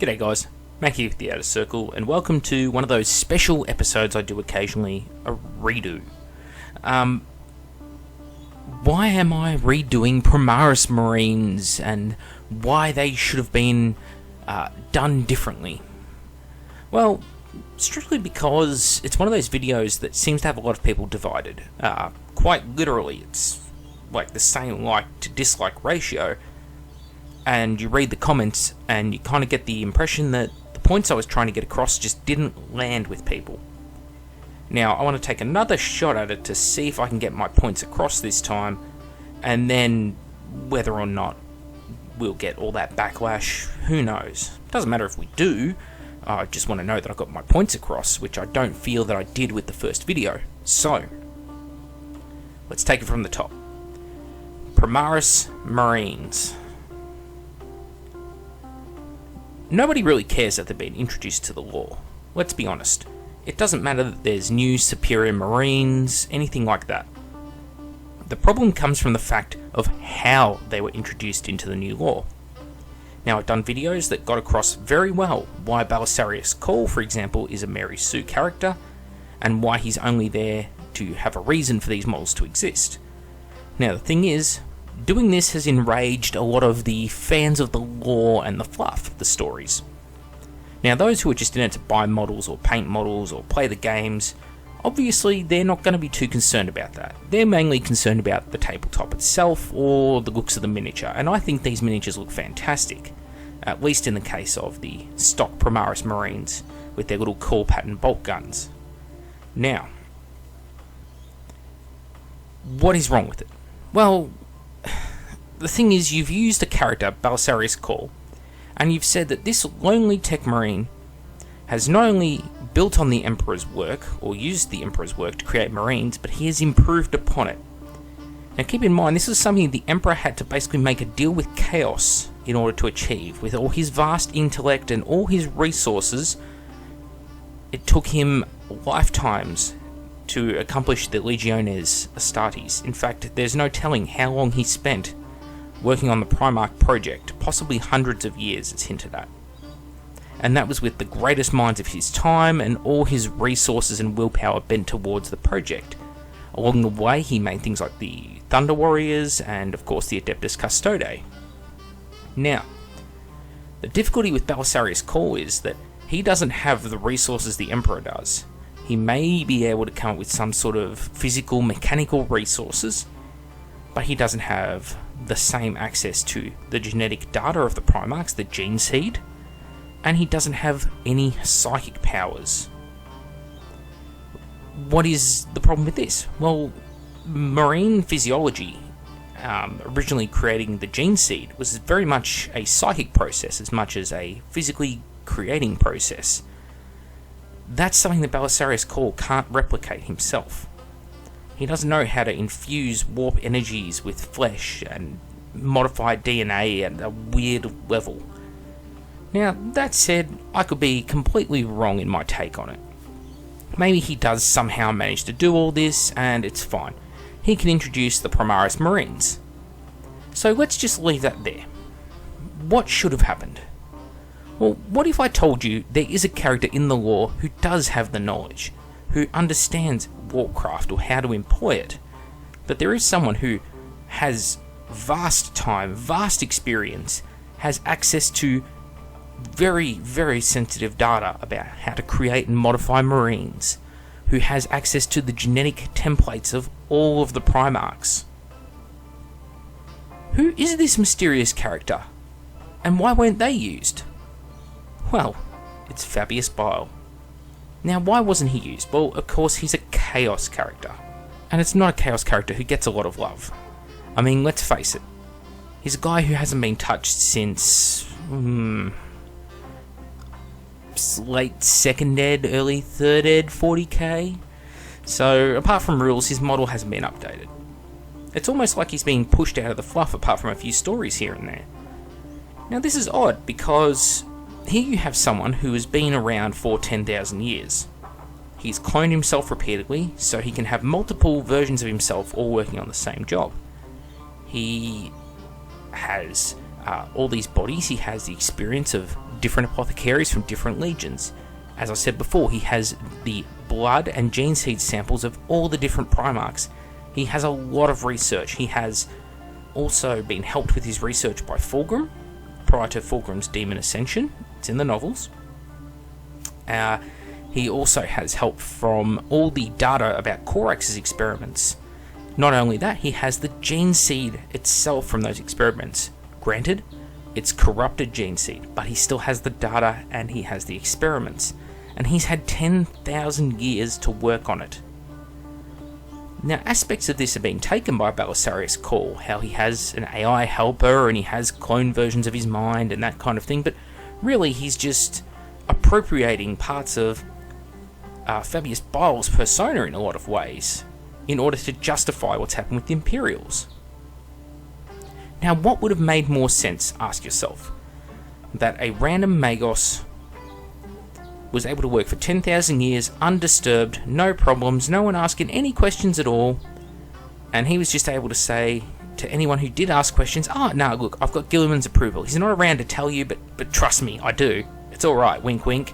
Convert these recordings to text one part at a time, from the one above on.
G'day guys, Mac here with the Outer Circle, and welcome to one of those special episodes I do occasionally, a redo. Why am I redoing Primaris Marines, and why they should have been done differently? Well, strictly because it's one of those videos that seems to have a lot of people divided. Quite literally, it's like the same like to dislike ratio, and you read the comments and you kind of get the impression that the points I was trying to get across just didn't land with people. Now, I want to take another shot at it to see if I can get my points across this time, and then whether or not we'll get all that backlash, who knows. Doesn't matter if we do, I just want to know that I got my points across, which I don't feel that I did with the first video. So, let's take it from the top. Primaris Marines. Nobody really cares that they've been introduced to the lore. Let's be honest. It doesn't matter that there's new superior Marines, anything like that. The problem comes from the fact of how they were introduced into the new lore. Now, I've done videos that got across very well why Primaris Call, for example, is a Mary Sue character, and why he's only there to have a reason for these models to exist. Now, the thing is, doing this has enraged a lot of the fans of the lore and the fluff, the stories. Now, those who are just in it to buy models or paint models or play the games, obviously they're not going to be too concerned about that. They're mainly concerned about the tabletop itself or the looks of the miniature, and I think these miniatures look fantastic, at least in the case of the stock Primaris Marines with their little cool pattern bolt guns. Now, what is wrong with it? Well, the thing is, you've used a character, Primaris Call, and you've said that this lonely tech marine has not only built on the Emperor's work, or used the Emperor's work to create Marines, but he has improved upon it. Now keep in mind, this is something the Emperor had to basically make a deal with Chaos in order to achieve. With all his vast intellect and all his resources, it took him lifetimes to accomplish the Legiones Astartes. In fact, there's no telling how long he spent working on the Primarch project, possibly hundreds of years, it's hinted at. And that was with the greatest minds of his time and all his resources and willpower bent towards the project. Along the way, he made things like the Thunder Warriors and, of course, the Adeptus Custode. Now, the difficulty with Primaris Call is that he doesn't have the resources the Emperor does. He may be able to come up with some sort of physical, mechanical resources, but he doesn't have the same access to the genetic data of the Primarchs, the gene seed, and he doesn't have any psychic powers. What is the problem with this? Well, marine physiology, originally creating the gene seed, was very much a psychic process as much as a physically creating process. That's something that Primaris Call can't replicate himself. He doesn't know how to infuse warp energies with flesh and modify DNA at a weird level. Now, that said, I could be completely wrong in my take on it. Maybe he does somehow manage to do all this, and it's fine. He can introduce the Primaris Marines. So let's just leave that there. What should have happened? Well, what if I told you there is a character in the lore who does have the knowledge, who understands warcraft or how to employ it, that there is someone who has vast time, vast experience, has access to very, very sensitive data about how to create and modify Marines, who has access to the genetic templates of all of the Primarchs. Who is this mysterious character, and why weren't they used? Well, it's Fabius Bile. Now, why wasn't he used? Well, of course, he's a Chaos character. And it's not a Chaos character who gets a lot of love. I mean, let's face it. He's a guy who hasn't been touched since late second ed, early third ed, 40k. So, apart from rules, his model hasn't been updated. It's almost like he's being pushed out of the fluff apart from a few stories here and there. Now, this is odd because here you have someone who has been around for 10,000 years. He's cloned himself repeatedly, so he can have multiple versions of himself all working on the same job. He has all these bodies. He has the experience of different apothecaries from different legions. As I said before, he has the blood and gene seed samples of all the different Primarchs. He has a lot of research. He has also been helped with his research by Fulgrim, prior to Fulgrim's Demon Ascension. It's in the novels. He also has help from all the data about Corax's experiments. Not only that, he has the gene seed itself from those experiments. Granted, it's corrupted gene seed, but he still has the data and he has the experiments. And he's had 10,000 years to work on it. Now, aspects of this have been taken by Belisarius Cawl, how he has an AI helper and he has clone versions of his mind and that kind of thing, but really he's just appropriating parts of Fabius Bile's persona in a lot of ways, in order to justify what's happened with the Imperials. Now, what would have made more sense, ask yourself? That a random Magos was able to work for 10,000 years undisturbed, no problems, no one asking any questions at all, and he was just able to say to anyone who did ask questions, no, look, I've got Guilliman's approval. He's not around to tell you, but trust me, I do. It's alright, wink wink.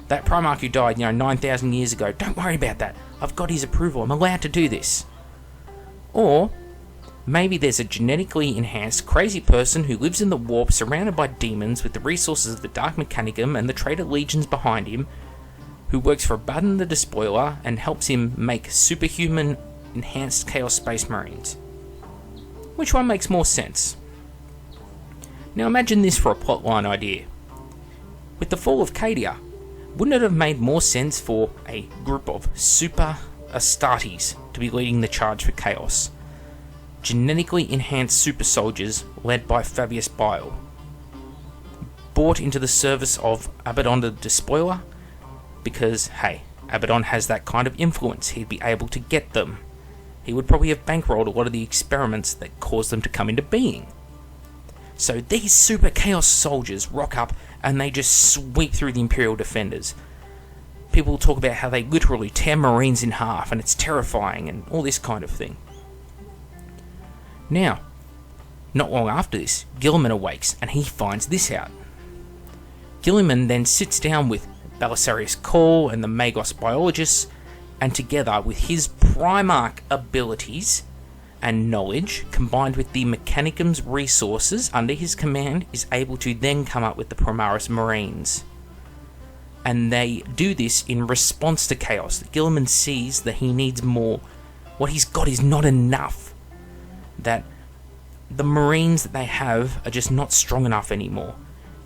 That Primarch who died, 9,000 years ago, don't worry about that. I've got his approval, I'm allowed to do this. Or maybe there's a genetically enhanced crazy person who lives in the warp surrounded by demons with the resources of the Dark Mechanicum and the traitor legions behind him, who works for Abaddon the Despoiler and helps him make superhuman enhanced Chaos Space Marines. Which one makes more sense? Now imagine this for a plotline idea. With the fall of Cadia, wouldn't it have made more sense for a group of super Astartes to be leading the charge for Chaos? Genetically enhanced super soldiers led by Fabius Bile, brought into the service of Abaddon the Despoiler, because, hey, Abaddon has that kind of influence, he'd be able to get them. He would probably have bankrolled a lot of the experiments that caused them to come into being. So these super Chaos soldiers rock up and they just sweep through the Imperial defenders. People talk about how they literally tear Marines in half and it's terrifying and all this kind of thing. Now, not long after this, Guilliman awakes and he finds this out. Guilliman then sits down with Belisarius Cawl and the Magos biologists, and together with his Primarch abilities and knowledge, combined with the Mechanicum's resources under his command, is able to then come up with the Primaris Marines. And they do this in response to Chaos. Guilliman sees that he needs more. What he's got is not enough. That the Marines that they have are just not strong enough anymore.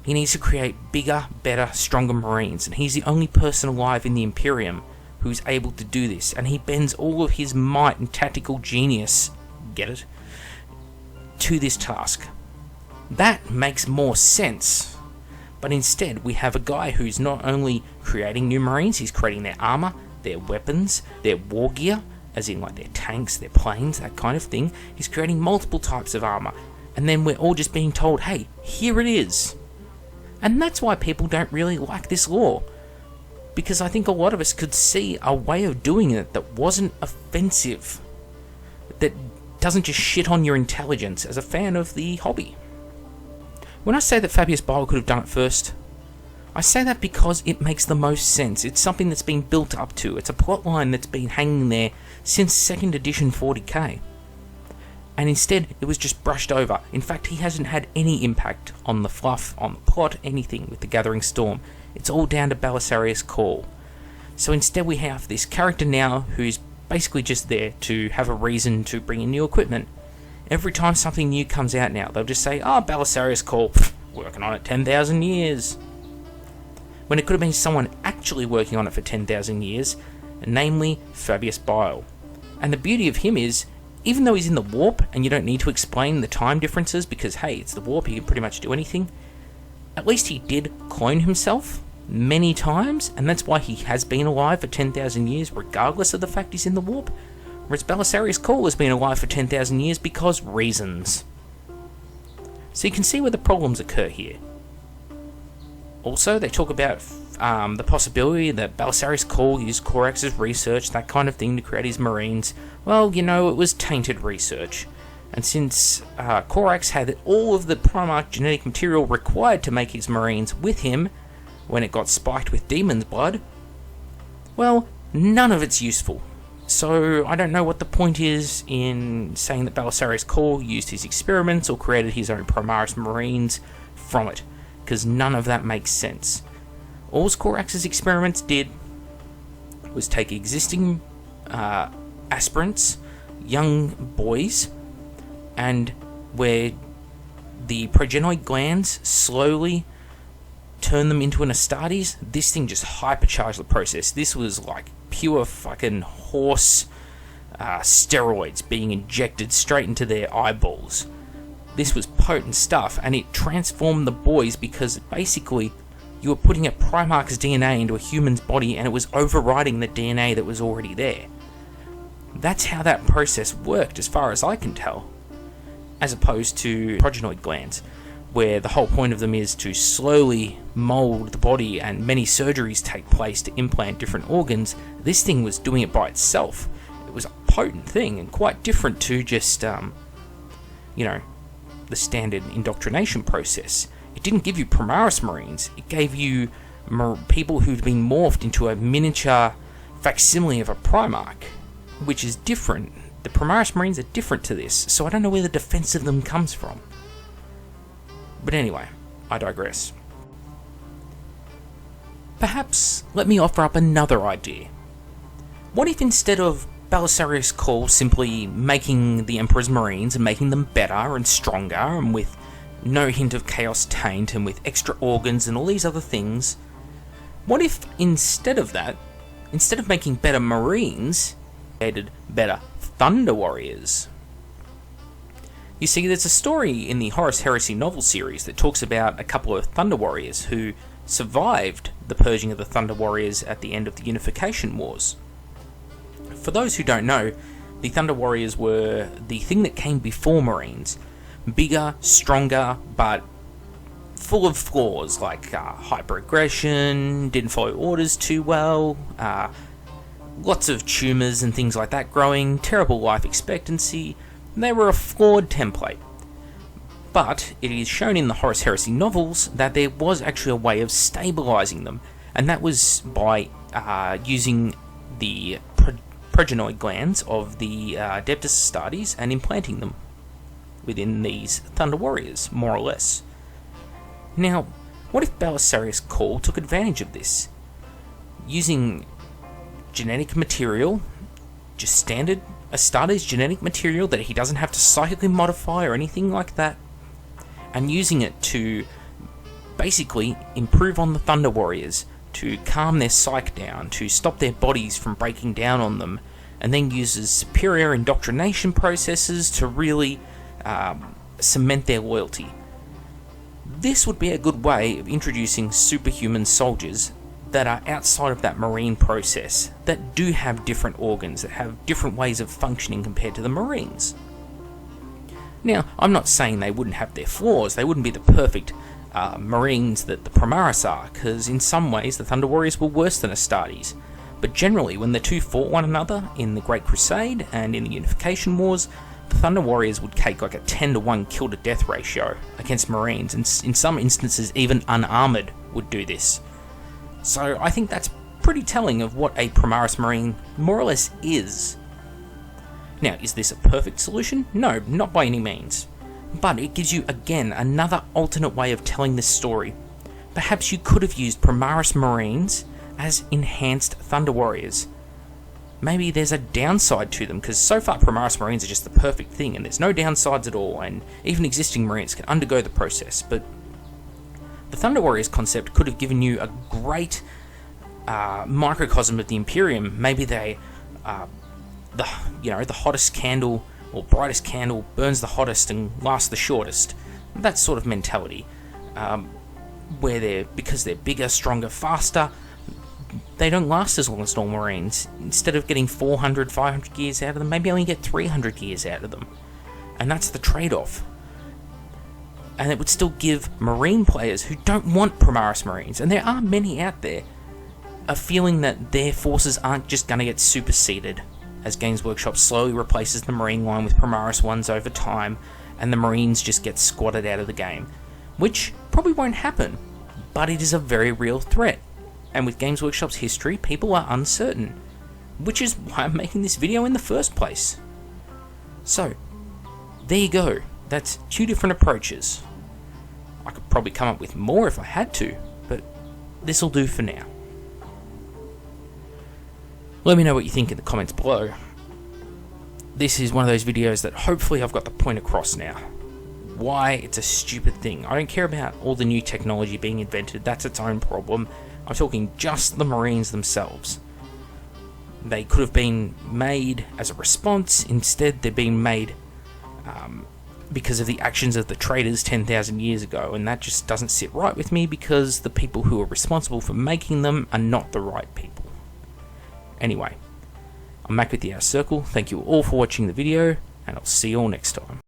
He needs to create bigger, better, stronger Marines, and he's the only person alive in the Imperium who's able to do this, and he bends all of his might and tactical genius, get it, to this task. That makes more sense. But instead, we have a guy who's not only creating new Marines, he's creating their armor, their weapons, their war gear, as in like their tanks, their planes, that kind of thing. He's creating multiple types of armor. And then we're all just being told, hey, here it is. And that's why people don't really like this law. Because I think a lot of us could see a way of doing it that wasn't offensive. That doesn't just shit on your intelligence as a fan of the hobby. When I say that Fabius Bile could have done it first, I say that because it makes the most sense. It's something that's been built up to. It's a plotline that's been hanging there since 2nd edition 40k. And instead, it was just brushed over. In fact, he hasn't had any impact on the fluff, on the plot, anything with the Gathering Storm. It's all down to Belisarius Cawl. So instead we have this character now who's basically just there to have a reason to bring in new equipment. Every time something new comes out now, they'll just say, Belisarius Cawl, working on it 10,000 years. When it could have been someone actually working on it for 10,000 years, namely Fabius Bile. And the beauty of him is, even though he's in the warp and you don't need to explain the time differences because, hey, it's the warp, he can pretty much do anything, at least he did clone himself many times, and that's why he has been alive for 10,000 years regardless of the fact he's in the warp, whereas Belisarius Cawl has been alive for 10,000 years because reasons. So you can see where the problems occur here. Also, they talk about the possibility that Belisarius Cawl used Corax's research, that kind of thing, to create his Marines. Well, it was tainted research. And since Corax had all of the Primarch genetic material required to make his Marines with him when it got spiked with demon's blood, well, none of it's useful. So I don't know what the point is in saying that Belisarius Cawl used his experiments or created his own Primaris Marines from it, because none of that makes sense. All Corax's experiments did was take existing aspirants, young boys, and where the progenoid glands slowly turn them into an Astartes, this thing just hypercharged the process. This was like pure fucking horse steroids being injected straight into their eyeballs. This was potent stuff, and it transformed the boys because basically you were putting a Primarch's DNA into a human's body and it was overriding the DNA that was already there. That's how that process worked as far as I can tell, as opposed to progenoid glands, where the whole point of them is to slowly mould the body and many surgeries take place to implant different organs. This thing was doing it by itself. It was a potent thing and quite different to just, the standard indoctrination process. It didn't give you Primaris Marines, it gave you people who'd been morphed into a miniature facsimile of a Primarch, which is different. The Primaris Marines are different to this, so I don't know where the defense of them comes from. But anyway, I digress. Perhaps let me offer up another idea. What if instead of Belisarius Cawl simply making the Emperor's Marines and making them better and stronger and with no hint of chaos taint and with extra organs and all these other things, what if instead of that, instead of making better Marines, created better Thunder Warriors? You see, there's a story in the Horus Heresy novel series that talks about a couple of Thunder Warriors who survived the purging of the Thunder Warriors at the end of the Unification Wars. For those who don't know, the Thunder Warriors were the thing that came before Marines. Bigger, stronger, but full of flaws like hyper-aggression, didn't follow orders too well, lots of tumours and things like that growing, terrible life expectancy. They were a flawed template. But it is shown in the Horus Heresy novels that there was actually a way of stabilising them, and that was by using the progenoid glands of the Adeptus Astartes and implanting them within these Thunder Warriors, more or less. Now, what if Belisarius Cawl took advantage of this? Using genetic material, just standard Astartes genetic material that he doesn't have to psychically modify or anything like that, and using it to basically improve on the Thunder Warriors, to calm their psyche down, to stop their bodies from breaking down on them, and then uses superior indoctrination processes to really cement their loyalty. This would be a good way of introducing superhuman soldiers that are outside of that Marine process, that do have different organs, that have different ways of functioning compared to the Marines. Now, I'm not saying they wouldn't have their flaws, they wouldn't be the perfect Marines that the Primaris are, because in some ways the Thunder Warriors were worse than Astartes. But generally, when the two fought one another in the Great Crusade and in the Unification Wars, the Thunder Warriors would take like a 10-to-1 kill-to-death ratio against Marines, and in some instances even unarmoured would do this. So I think that's pretty telling of what a Primaris Marine more or less is. Now, is this a perfect solution? No, not by any means. But it gives you, again, another alternate way of telling this story. Perhaps you could have used Primaris Marines as enhanced Thunder Warriors. Maybe there's a downside to them, because so far Primaris Marines are just the perfect thing, and there's no downsides at all, and even existing Marines can undergo the process, but the Thunder Warriors concept could have given you a great microcosm of the Imperium. Maybe they, the hottest candle or brightest candle burns the hottest and lasts the shortest. That sort of mentality, where because they're bigger, stronger, faster, they don't last as long as normal Marines. Instead of getting 400, 500 years out of them, maybe only get 300 years out of them. And that's the trade-off. And it would still give Marine players who don't want Primaris Marines, and there are many out there, a feeling that their forces aren't just going to get superseded as Games Workshop slowly replaces the Marine line with Primaris ones over time, and the Marines just get squatted out of the game. Which probably won't happen, but it is a very real threat. And with Games Workshop's history, people are uncertain, which is why I'm making this video in the first place. So, there you go. That's 2 different approaches. I could probably come up with more if I had to, but this'll do for now. Let me know what you think in the comments below. This is one of those videos that hopefully I've got the point across now. Why it's a stupid thing. I don't care about all the new technology being invented, that's its own problem. I'm talking just the Marines themselves. They could have been made as a response, instead they're being made because of the actions of the traders 10,000 years ago, and that just doesn't sit right with me because the people who are responsible for making them are not the right people. Anyway, I'm Mac with the Outer Circle, thank you all for watching the video, and I'll see you all next time.